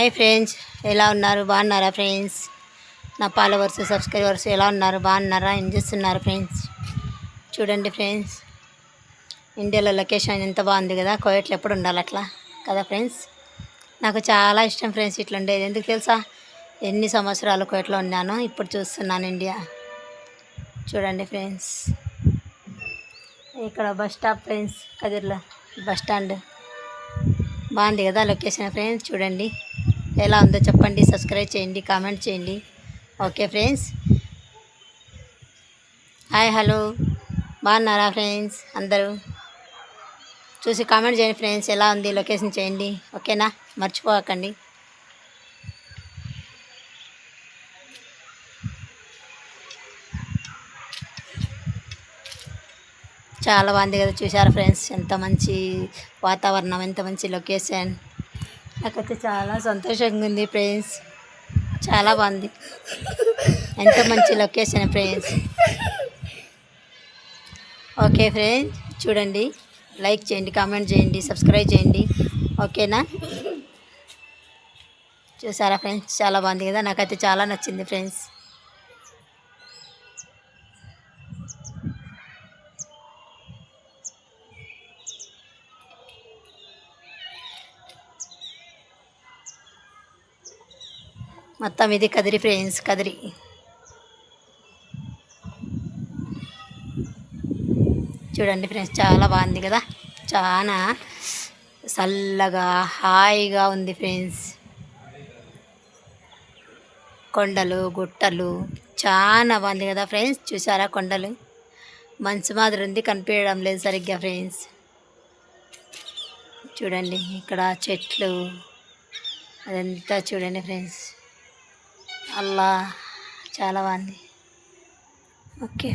Hi friends, ఎలా ఉన్నారు? బాగున్నారా ఫ్రెండ్స్? నా ఫాలోవర్స్ సబ్స్క్రైబర్స్ ఎలా ఉన్నారు? బాగున్నారా? ఏం చేస్తున్నారు ఫ్రెండ్స్? చూడండి ఫ్రెండ్స్, ఇండియాలో లొకేషన్ ఎంత బాగుంది కదా. కోయట్లో ఎప్పుడు ఉండాలి అట్లా కదా ఫ్రెండ్స్. నాకు చాలా ఇష్టం ఫ్రెండ్స్ ఇట్లా ఉండేది. ఎందుకు తెలుసా? ఎన్ని సంవత్సరాలు కోయట్లో ఉన్నాను, ఇప్పుడు చూస్తున్నాను ఇండియా. చూడండి ఫ్రెండ్స్, ఇక్కడ బస్ స్టాప్ ఫ్రెండ్స్, కదిర్లో బస్ స్టాండ్ బాగుంది కదా లొకేషన్ ఫ్రెండ్స్. చూడండి ఎలా ఉందో చెప్పండి, సబ్స్క్రైబ్ చేయండి, కామెంట్ చేయండి. ఓకే ఫ్రెండ్స్, హాయ్ హలో, బాగున్నారా ఫ్రెండ్స్? అందరూ చూసి కామెంట్ చేయండి ఫ్రెండ్స్, ఎలా ఉంది లొకేషన్ చేయండి. ఓకేనా? మర్చిపోకండి. చాలా బాగుంది కదా. చూసారా ఫ్రెండ్స్, ఎంత మంచి వాతావరణం, ఎంత మంచి లొకేషన్. నాకైతే చాలా సంతోషంగా ఉంది ఫ్రెండ్స్. చాలా బాగుంది, ఎంత మంచి లొకేషన్ ఫ్రెండ్స్. ఓకే ఫ్రెండ్స్, చూడండి, లైక్ చేయండి, కామెంట్ చేయండి, సబ్స్క్రైబ్ చేయండి. ఓకేనా? చూసారా ఫ్రెండ్స్, చాలా బాగుంది కదా. నాకైతే చాలా నచ్చింది ఫ్రెండ్స్. మొత్తం ఇది కదిరి ఫ్రెండ్స్, కదిరి. చూడండి ఫ్రెండ్స్, చాలా బాగుంది కదా. చాలా చల్లగా హాయిగా ఉంది ఫ్రెండ్స్. కొండలు గుట్టలు చాలా బాగుంది కదా ఫ్రెండ్స్. చూసారా కొండలు? మంచు మాదిరి ఉంది, కనిపించడం లేదు సరిగ్గా ఫ్రెండ్స్. చూడండి ఇక్కడ చెట్లు, అదంతా చూడండి ఫ్రెండ్స్. అల్లా చాలా బాగుంది. ఓకే.